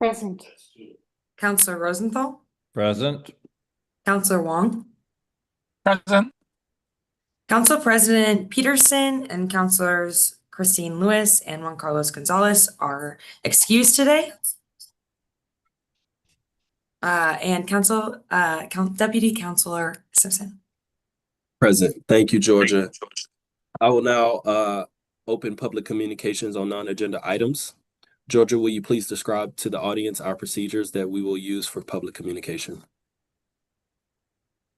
Present. Counselor Rosenthal, Present. Counselor Wong, Present. Council President Peterson, and Counselors Christine Lewis and Juan Carlos Gonzalez are excused today. And Deputy Counselor Simpson. Present. Thank you, Georgia. I will now open public communications on non-agenda items. Georgia, will you please describe to the audience our procedures that we will use for public communication?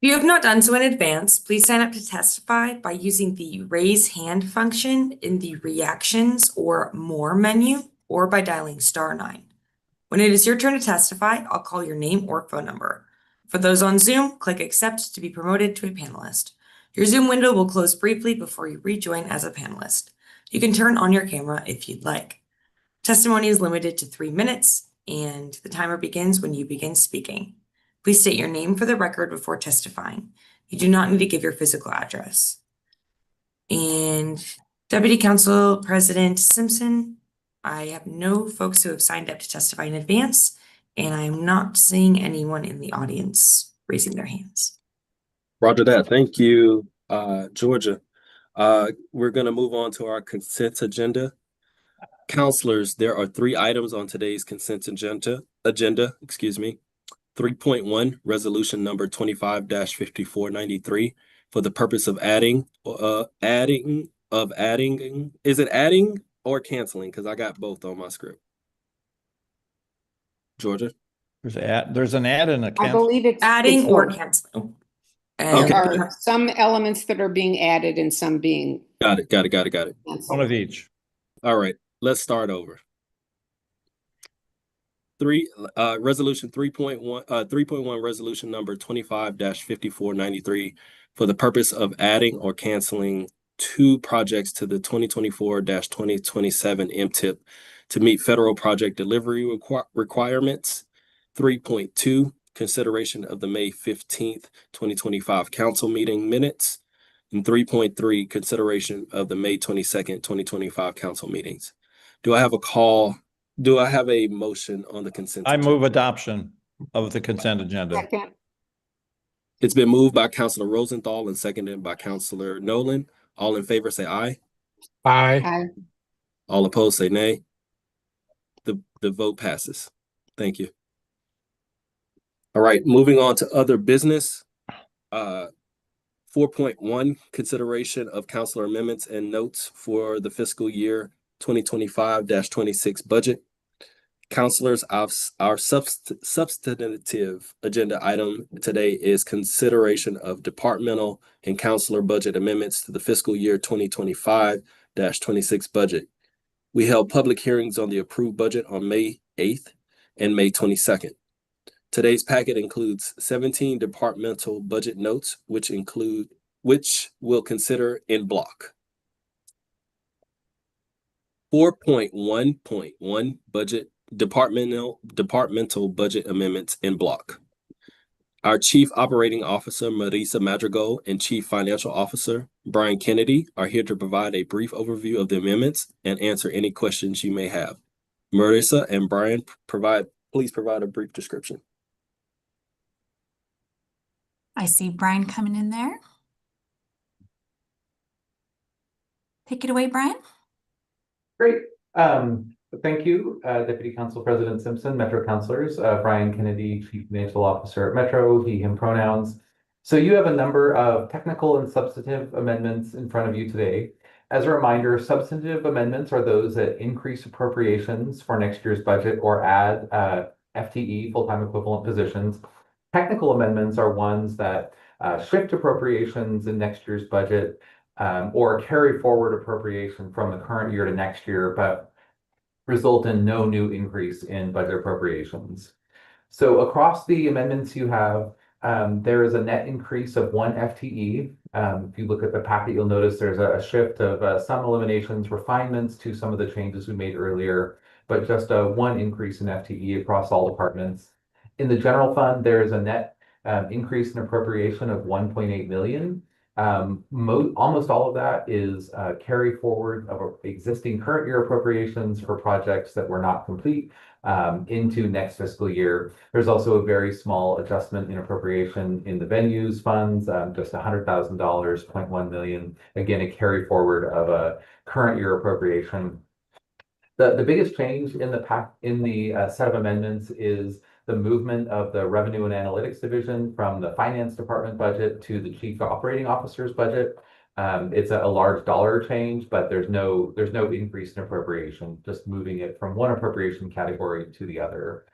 If you have not done so in advance, please sign up to testify by using the raise hand function in the reactions or more menu, or by dialing *9. When it is your turn to testify, I'll call your name or phone number. For those on Zoom, click accept to be promoted to a panelist. Your Zoom window will close briefly before you rejoin as a panelist. You can turn on your camera if you'd like. Testimony is limited to 3 minutes, and the timer begins when you begin speaking. Please state your name for the record before testifying. You do not need to give your physical address. And Deputy Council President Simpson, I have no folks who have signed up to testify in advance, and I'm not seeing anyone in the audience raising their hands. Roger that. Thank you, Georgia. We're going to move on to our consent agenda. Counselors, there are 3 items on today's consent agenda. 3.1, resolution number 25-5493 for the purpose of adding, is it adding or canceling? Because I got both on my script. Georgia? There's an add and a I cancel. believe it's Adding it's or both. canceling. Okay. There are some elements that are being added and some being Got it. canceled. One of each. All right, let's start over. Resolution 3.1, resolution number 25-5493 for the purpose of adding or canceling 2 projects to the 2024-2027 MTIP to meet federal project delivery requirements. 3.2, consideration of the May 15th, 2025 council meeting minutes. And 3.3, consideration of the May 22nd, 2025 council meetings. Do I have a motion on the consent I agenda? move adoption of the consent agenda. Second. It's been moved by Councilor Rosenthal and seconded by Councilor Nolan. All in favor say aye. Aye. Aye. All opposed say nay. The vote passes. Thank you. All right, moving on to other business. 4.1, consideration of councilor amendments and notes for the fiscal year 2025-26 budget. Councilors, our substantive agenda item today is consideration of departmental and councilor budget amendments to the fiscal year 2025-26 budget. We held public hearings on the approved budget on May 8th and May 22nd. Today's packet includes 17 departmental budget notes, which we'll consider in block. 4.1.1 budget departmental budget amendments in block. Our Chief Operating Officer, Marisa Madrigal, and Chief Financial Officer, Brian Kennedy, are here to provide a brief overview of the amendments and answer any questions you may have. Marisa and Brian, please provide a brief description. I see Brian coming in there. Take it away, Brian. Great. Thank you, Deputy Council President Simpson, Metro Councilors, Brian Kennedy, Chief Financial Officer at Metro, he, him pronouns. So you have a number of technical and substantive amendments in front of you today. As a reminder, substantive amendments are those that increase appropriations for next year's budget or add FTE, full-time equivalent positions. Technical amendments are ones that shift appropriations in next year's budget or carry forward appropriation from the current year to next year, but result in no new increase in budget appropriations. So across the amendments you have, there is a net increase of 1 FTE. If you look at the packet, you'll notice there's a shift of some eliminations, refinements to some of the changes we made earlier, but just a 1 increase in FTE across all departments. In the general fund, there is a net increase in appropriation of 1.8 million. Almost all of that is carry forward of existing current year appropriations for projects that were not complete into next fiscal year. There's also a very small adjustment in appropriation in the venues funds, just $100,000, 0.1 million. Again, a carry forward of a current year appropriation. The biggest change in the set of amendments is the movement of the Revenue and Analytics Division from the Finance Department budget to the Chief Operating Officer's budget. It's a large dollar change, but there's no increase in appropriation, just moving it from one appropriation category to the other.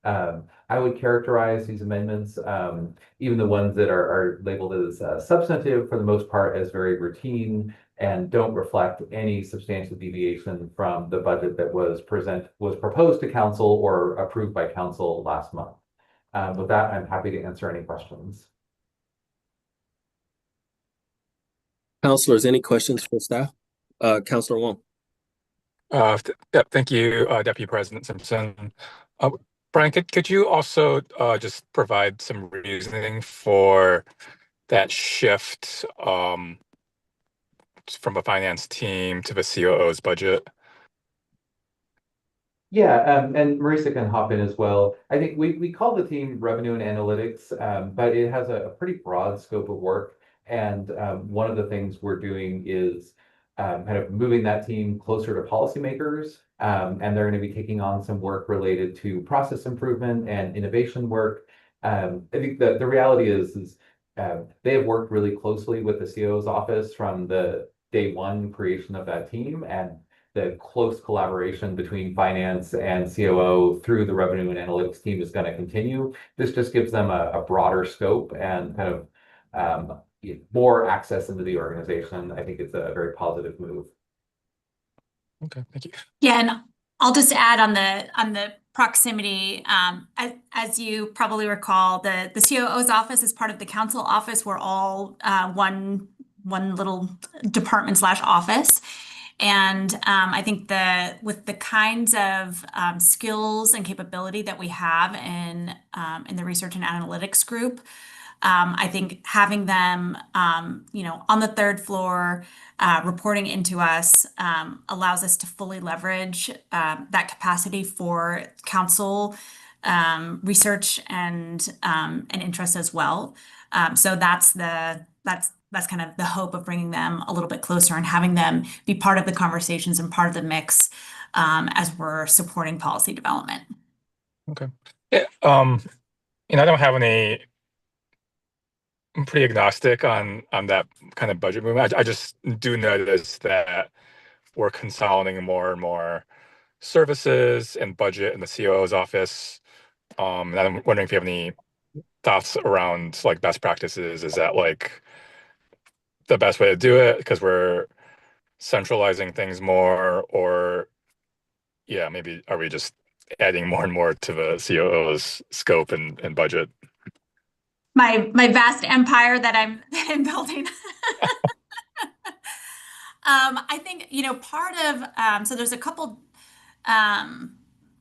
I would characterize these amendments, even the ones that are labeled as substantive, for the most part, as very routine and don't reflect any substantial deviation from the budget that was proposed to council or approved by council last month. With that, I'm happy to answer any questions. Councilors, any questions for staff? Councilor Wong. Yeah, thank you, Deputy President Simpson. Brian, could you also just provide some reasoning for that shift from a finance team to the COO's budget? Yeah, and Marisa can hop in as well. I think we call the team Revenue and Analytics, but it has a pretty broad scope of work. And one of the things we're doing is kind of moving that team closer to policymakers. And they're going to be taking on some work related to process improvement and innovation work. I think the reality is they have worked really closely with the COO's office from the day one creation of that team, and the close collaboration between finance and COO through the Revenue and Analytics team is going to continue. This just gives them a broader scope and kind of more access into the organization. I think it's a very positive move. Okay, thank you. Yeah, and I'll just add on the proximity. As you probably recall, the COO's office is part of the council office. We're all one little department / office. And I think with the kinds of skills and capability that we have in the research and analytics group, I think having them, on the third floor, reporting into us, allows us to fully leverage that capacity for council research and interest as well. So that's kind of the hope of bringing them a little bit closer and having them be part of the conversations and part of the mix as we're supporting policy development. Okay. Yeah, I don't have any. I'm pretty agnostic on that kind of budget movement. I just do notice that we're consolidating more and more services and budget in the COO's office. And I'm wondering if you have any thoughts around like best practices. Is that like the best way to do it because we're centralizing things more, or yeah, maybe are we just adding more and more to the COO's scope and budget? My vast empire that I'm building. I think, part of, so there's a couple,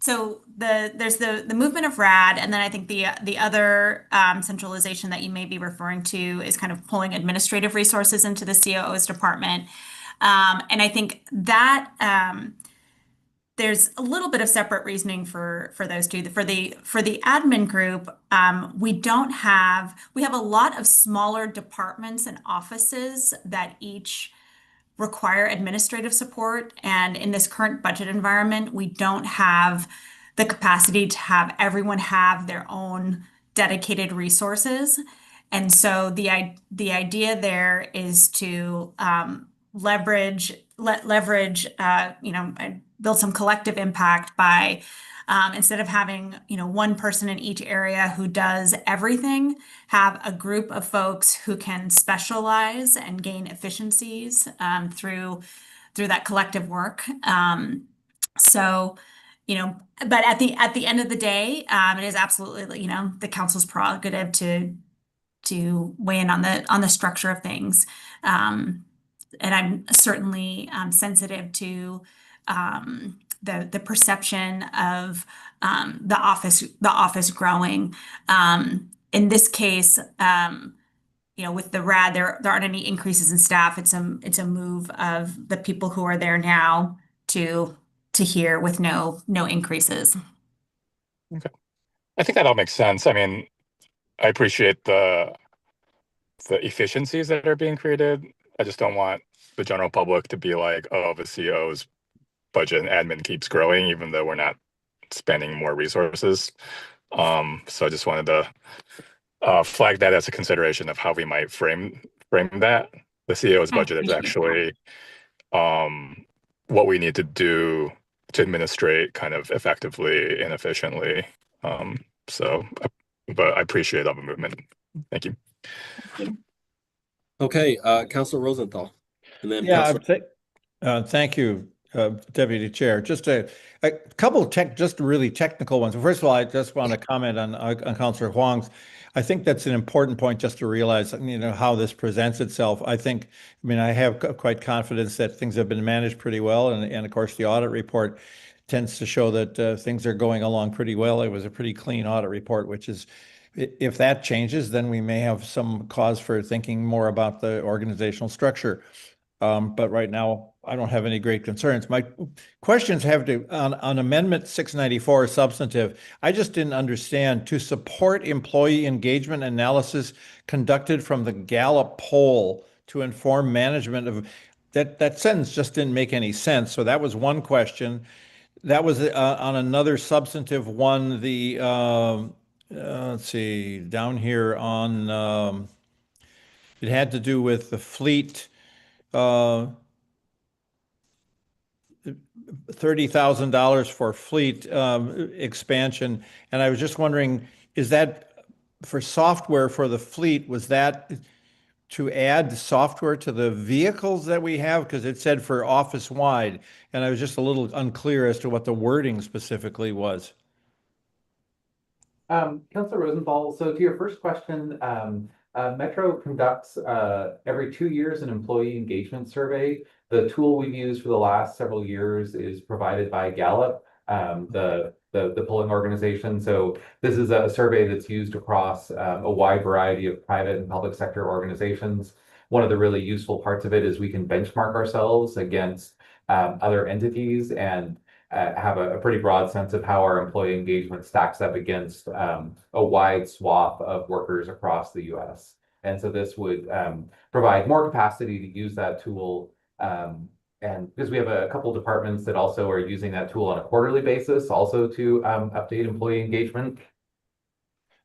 so there's the movement of RAD, and then I think the other centralization that you may be referring to is kind of pulling administrative resources into the COO's department. And I think that there's a little bit of separate reasoning for those two. For the admin group, we have a lot of smaller departments and offices that each require administrative support. And in this current budget environment, we don't have the capacity to have everyone have their own dedicated resources. And so the idea there is to leverage, build some collective impact by instead of having one person in each area who does everything, have a group of folks who can specialize and gain efficiencies through that collective work. But at the end of the day, it is absolutely the council's prerogative to weigh in on the structure of things. And I'm certainly sensitive to the perception of the office growing. In this case, with the RAD, there aren't any increases in staff. It's a move of the people who are there now to here with no increases. I think that all makes sense. I mean, I appreciate the efficiencies that are being created. I just don't want the general public to be like, oh, the CEO's budget and admin keeps growing, even though we're not spending more resources. So I just wanted to flag that as a consideration of how we might frame that. The CEO's budget is actually what we need to do to administrate kind of effectively and efficiently. But I appreciate all the movement. Thank you. Okay, Councilor Rosenthal, and then Yeah, Councilor. thank you, Deputy Chair. Just a couple just really technical ones. First of all, I just want to comment on Councilor Huang's. I think that's an important point just to realize, how this presents itself. I have quite confidence that things have been managed pretty well. And of course, the audit report tends to show that things are going along pretty well. It was a pretty clean audit report, which is, if that changes, then we may have some cause for thinking more about the organizational structure. But right now, I don't have any great concerns. My questions have to, on Amendment 694 substantive, I just didn't understand, to support employee engagement analysis conducted from the Gallup poll to inform management of, that sentence just didn't make any sense. So that was one question. That was on another substantive one, the, let's see, down here on, it had to do with the fleet, $30,000 for fleet expansion. And I was just wondering, is that for software for the fleet? Was that to add software to the vehicles that we have? Because it said for office-wide, and I was just a little unclear as to what the wording specifically was. Councilor Rosenthal, so to your first question, Metro conducts every 2 years an employee engagement survey. The tool we've used for the last several years is provided by Gallup, the polling organization. So this is a survey that's used across a wide variety of private and public sector organizations. One of the really useful parts of it is we can benchmark ourselves against other entities and have a pretty broad sense of how our employee engagement stacks up against a wide swath of workers across the US. And so this would provide more capacity to use that tool. And because we have a couple departments that also are using that tool on a quarterly basis, also to update employee engagement.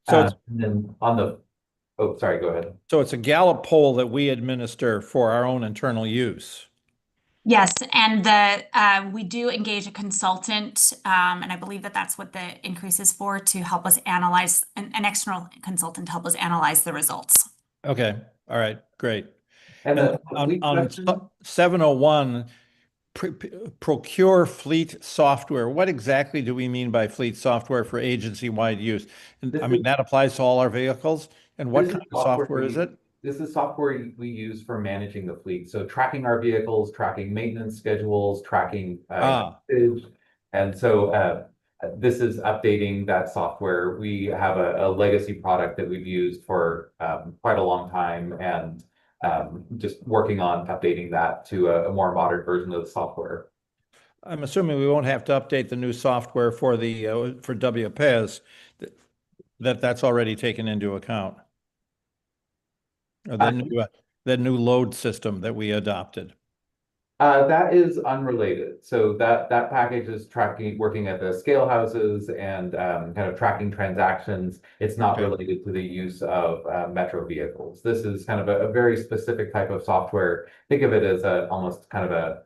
So and then on the, oh, sorry, go ahead. So it's a Gallup poll that we administer for our own internal use. Yes, and we do engage a consultant, and I believe that's what the increase is for, to help us analyze, an external consultant to help us analyze the results. Okay, all right, great. And on 701, procure fleet software. What exactly do we mean by fleet software for agency-wide use? And that applies to all our vehicles. And what kind of software is it? This is software we use for managing the fleet. So tracking our vehicles, tracking maintenance schedules, tracking usage. And so this is updating that software. We have a legacy product that we've used for quite a long time, and just working on updating that to a more modern version of the software. I'm assuming we won't have to update the new software for the for WPES, that's already taken into account. Or the new load system that we adopted. That is unrelated. So that package is working at the scale houses and kind of tracking transactions. It's not related to the use of Metro vehicles. This is kind of a very specific type of software. Think of it as almost kind of a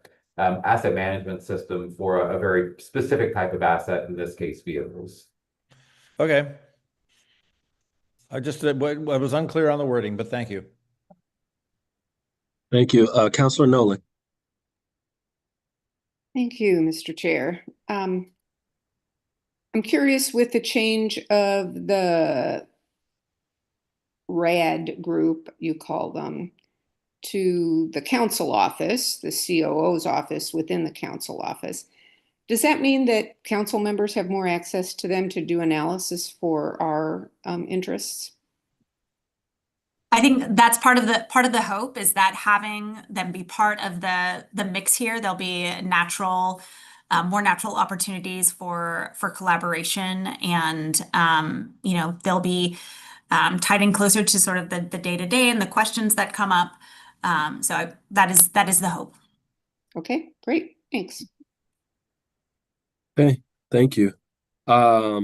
asset management system for a very specific type of asset, in this case, vehicles. Okay. I was unclear on the wording, but thank you. Thank you. Councilor Nolan. Thank you, Mr. Chair. I'm curious, with the change of the RAD group, you call them, to the council office, the COO's office within the council office, does that mean that council members have more access to them to do analysis for our interests? I think that's part of the hope is that having them be part of the mix here, there'll be more natural opportunities for collaboration, and they'll be tied in closer to sort of the day-to-day and the questions that come up. That is the hope. Okay, great, thanks. Okay, thank you. Are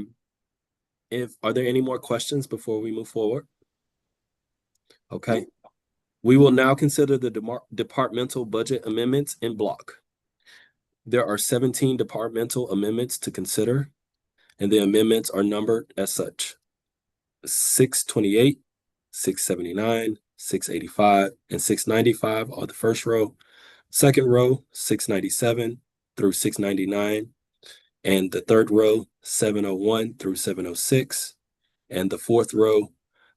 there any more questions before we move forward? Okay. We will now consider the departmental budget amendments in block. There are 17 departmental amendments to consider, and the amendments are numbered as such: 628, 679, 685, and 695 are the first row. Second row, 697 through 699, and the third row, 701 through 706, and the fourth row,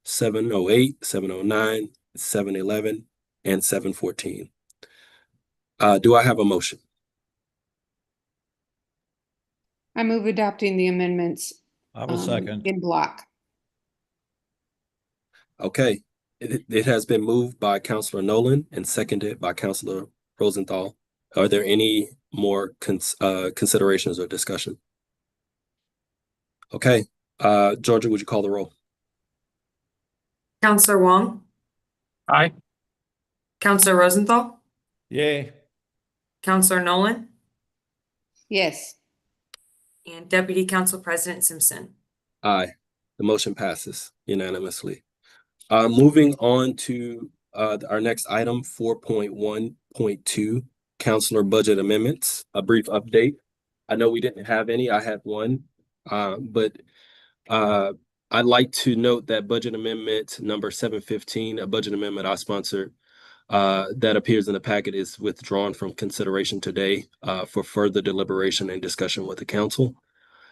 708, 709, 711, and 714. Do I have a motion? I move adopting the amendments I will second. in block. Okay, it has been moved by Councilor Nolan and seconded by Councilor Rosenthal. Are there any more considerations or discussion? Okay, Georgia, would you call the roll? Counselor Wong, Aye. Counselor Rosenthal, Yay. Counselor Nolan, Yes, and Deputy Council President Simpson. Aye, the motion passes unanimously. Moving on to our next item, 4.1.2, Councilor Budget Amendments. A brief update. I know we didn't have any. I had one, but I'd like to note that budget amendment number 715, a budget amendment I sponsored, that appears in the packet, is withdrawn from consideration today for further deliberation and discussion with the council.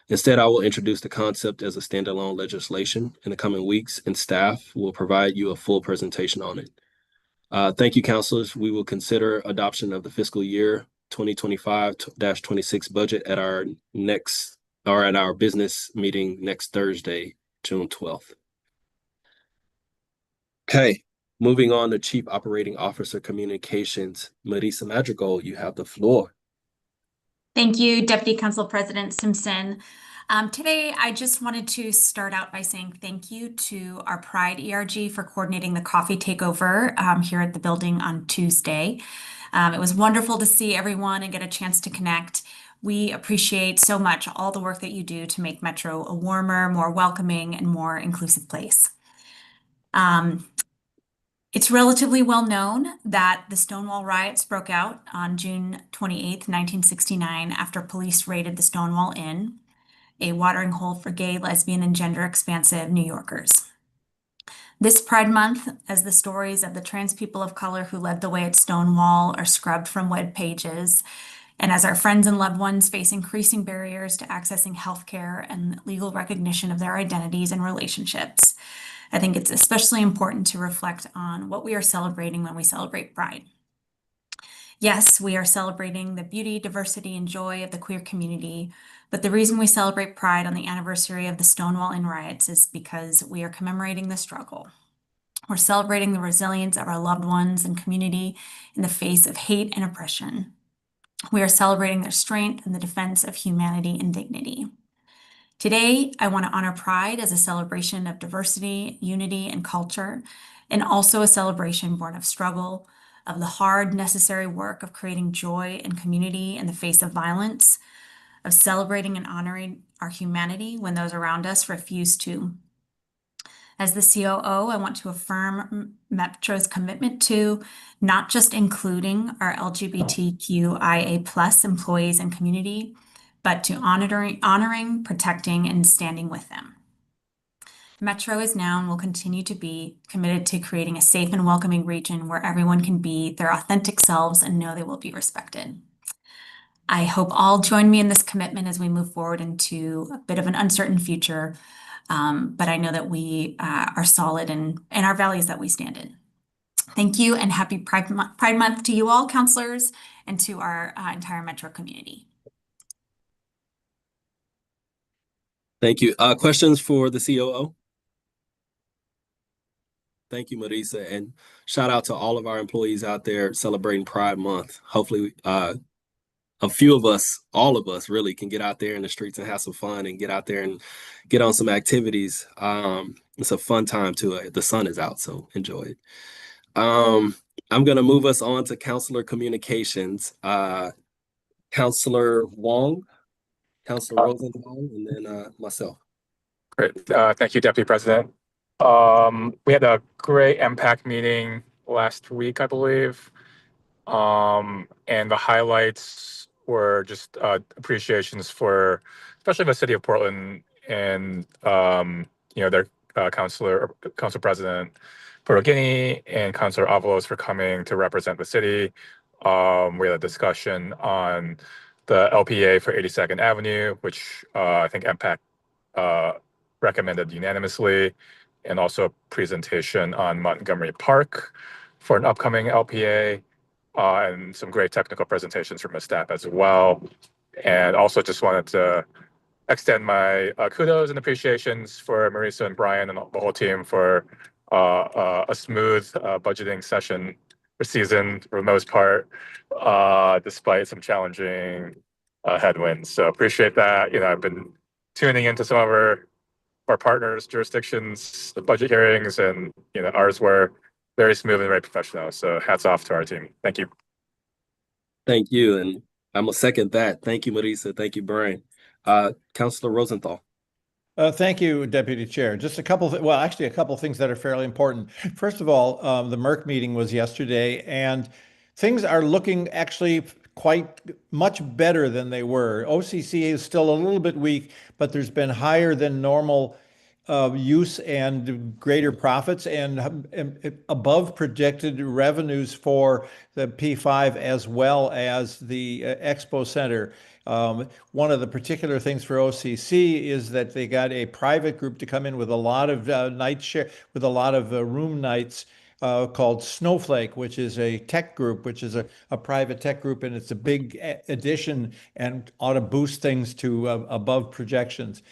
Instead, I will introduce the concept as a standalone legislation in the coming weeks, and staff will provide you a full presentation on it. Thank you, councilors. We will consider adoption of the fiscal year 2025-26 budget at our business meeting next Thursday, June 12th. Okay, moving on to Chief Operating Officer Communications, Marisa Madrigal, you have the floor. Thank you, Deputy Council President Simpson. Today, I just wanted to start out by saying thank you to our Pride ERG for coordinating the coffee takeover here at the building on Tuesday. It was wonderful to see everyone and get a chance to connect. We appreciate so much all the work that you do to make Metro a warmer, more welcoming, and more inclusive place. It's relatively well known that the Stonewall riots broke out on June 28th, 1969, after police raided the Stonewall Inn, a watering hole for gay, lesbian, and gender expansive New Yorkers. This Pride Month, as the stories of the trans people of color who led the way at Stonewall are scrubbed from web pages, and as our friends and loved ones face increasing barriers to accessing healthcare and legal recognition of their identities and relationships, I think it's especially important to reflect on what we are celebrating when we celebrate Pride. Yes, we are celebrating the beauty, diversity, and joy of the queer community, but the reason we celebrate Pride on the anniversary of the Stonewall Inn riots is because we are commemorating the struggle. We're celebrating the resilience of our loved ones and community in the face of hate and oppression. We are celebrating their strength in the defense of humanity and dignity. Today, I want to honor Pride as a celebration of diversity, unity, and culture, and also a celebration born of struggle, of the hard, necessary work of creating joy and community in the face of violence, of celebrating and honoring our humanity when those around us refuse to. As the COO, I want to affirm Metro's commitment to not just including our LGBTQIA+ employees and community, but to honoring, protecting, and standing with them. Metro is now and will continue to be committed to creating a safe and welcoming region where everyone can be their authentic selves and know they will be respected. I hope all join me in this commitment as we move forward into a bit of an uncertain future, but I know that we are solid in our values that we stand in. Thank you, and happy Pride Month to you all, counselors, and to our entire Metro community. Thank you. Questions for the COO? Thank you, Marisa. And shout out to all of our employees out there celebrating Pride Month. Hopefully, a few of us, all of us really can get out there in the streets and have some fun and get out there and get on some activities. It's a fun time too. The sun is out, so enjoy it. I'm going to move us on to Counselor Communications. Counselor Wong, Counselor Rosenthal, and then myself. Great. Thank you, Deputy President. We had a great MPAC meeting last week, I believe. And the highlights were just appreciations for, especially the city of Portland and their council president Portogini and Councilor Avalos for coming to represent the city. We had a discussion on the LPA for 82nd Avenue, which I think MPAC recommended unanimously, and also a presentation on Montgomery Park for an upcoming LPA, and some great technical presentations from the staff as well. And also just wanted to extend my kudos and appreciations for Marisa and Brian and the whole team for a smooth budgeting session or season for the most part, despite some challenging headwinds. So appreciate that. I've been tuning into some of our partners' jurisdictions, the budget hearings, and ours were very smooth and very professional. So hats off to our team. Thank you. Thank you. And I'm going to second that. Thank you, Marisa. Thank you, Brian. Counselor Rosenthal. Thank you, Deputy Chair. Just a couple of things that are fairly important. First of all, the MERC meeting was yesterday, and things are looking actually quite much better than they were. OCC is still a little bit weak, but there's been higher than normal use and greater profits and above projected revenues for the P5 as well as the Expo Center. One of the particular things for OCC is that they got a private group to come in with a lot of room nights called Snowflake, which is a tech group, which is a private tech group, and it's a big addition and ought to boost things to above projections.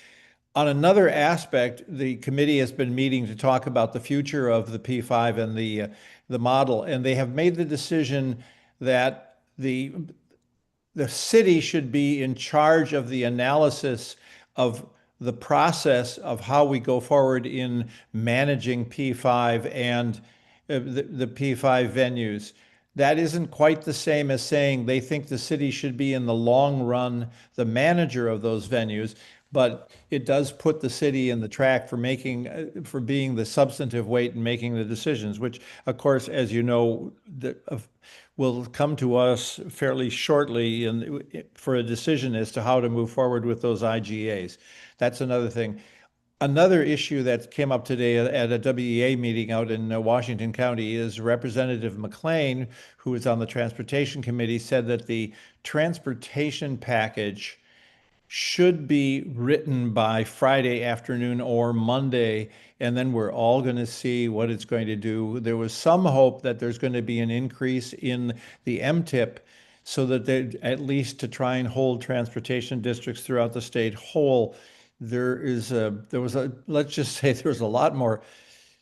On another aspect, the committee has been meeting to talk about the future of the P5 and the model, and they have made the decision that the city should be in charge of the analysis of the process of how we go forward in managing P5 and the P5 venues. That isn't quite the same as saying they think the city should be in the long run the manager of those venues, but it does put the city in the track for being the substantive weight and making the decisions, which, of course, as you know, will come to us fairly shortly for a decision as to how to move forward with those IGAs. That's another thing. Another issue that came up today at a WEA meeting out in Washington County is Representative McLean, who is on the Transportation Committee, said that the transportation package should be written by Friday afternoon or Monday, and then we're all going to see what it's going to do. There was some hope that there's going to be an increase in the MTIP so that they, at least to try and hold transportation districts throughout the state whole. Let's just say there was a lot more.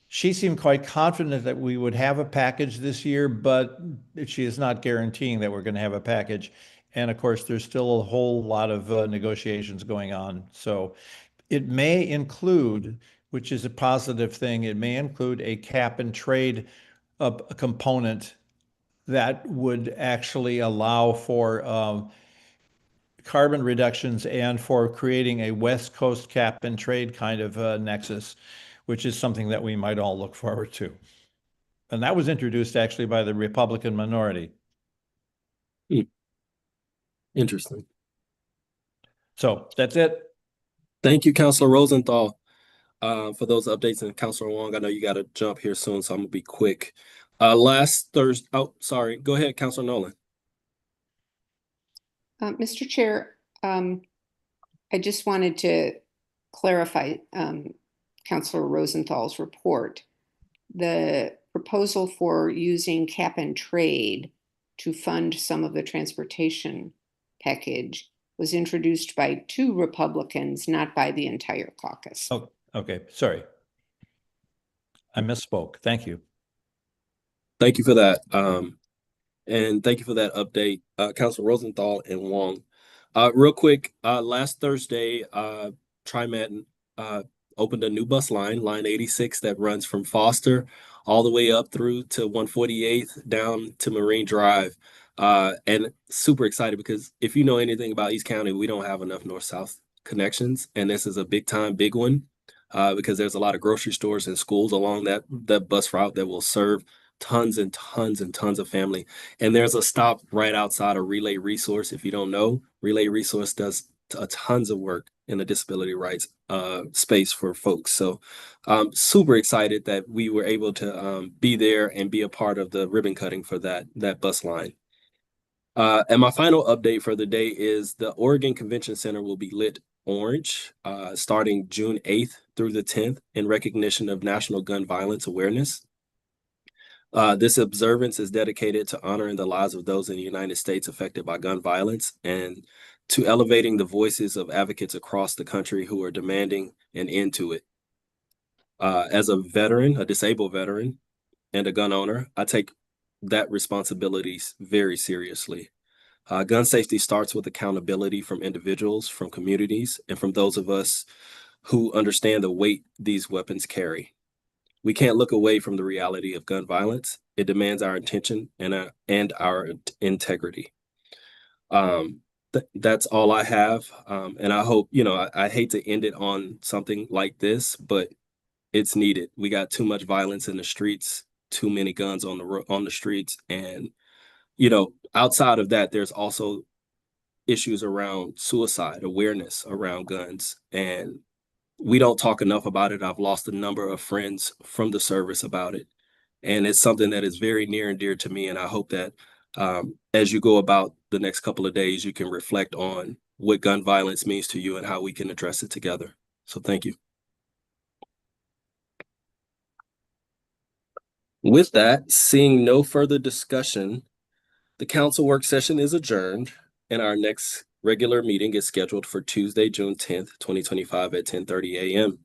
She seemed quite confident that we would have a package this year, but she is not guaranteeing that we're going to have a package. And of course, there's still a whole lot of negotiations going on. So it may include, which is a positive thing, it may include a cap and trade a component that would actually allow for carbon reductions and for creating a West Coast cap and trade kind of nexus, which is something that we might all look forward to. And that was introduced actually by the Republican minority. Interesting. So that's it. Thank you, Counselor Rosenthal, for those updates. And Counselor Wong, I know you got to jump here soon, so I'm going to be quick. Last Thursday, sorry. Go ahead, Counselor Nolan. Mr. Chair, I just wanted to clarify Councilor Rosenthal's report. The proposal for using cap and trade to fund some of the transportation package was introduced by 2 Republicans, not by the entire caucus. Oh, okay, sorry. I misspoke. Thank you. Thank you for that. And thank you for that update, Councilor Rosenthal and Wong. Real quick, last Thursday, TriMet opened a new bus line, line 86, that runs from Foster all the way up through to 148th down to Marine Drive. And super excited because if you know anything about East County, we don't have enough north-south connections, and this is a big one because there's a lot of grocery stores and schools along that bus route that will serve tons and tons and tons of family. And there's a stop right outside of Relay Resource. If you don't know, Relay Resource does tons of work in the disability rights space for folks. So super excited that we were able to be there and be a part of the ribbon cutting for that bus line. And my final update for the day is the Oregon Convention Center will be lit orange starting June 8th through the 10th in recognition of National Gun Violence Awareness. This observance is dedicated to honoring the lives of those in the United States affected by gun violence and to elevating the voices of advocates across the country who are demanding an end to it. As a veteran, a disabled veteran, and a gun owner, I take that responsibility very seriously. Gun safety starts with accountability from individuals, from communities, and from those of us who understand the weight these weapons carry. We can't look away from the reality of gun violence. It demands our attention and our integrity. That's all I have. And I hope, I hate to end it on something like this, but it's needed. We got too much violence in the streets, too many guns on the streets. And, outside of that, there's also issues around suicide, awareness around guns. And we don't talk enough about it. I've lost a number of friends from the service about it. And it's something that is very near and dear to me. And I hope that as you go about the next couple of days, you can reflect on what gun violence means to you and how we can address it together. So thank you. With that, seeing no further discussion, the council work session is adjourned and our next regular meeting is scheduled for Tuesday, June 10th, 2025 at 10:30 a.m.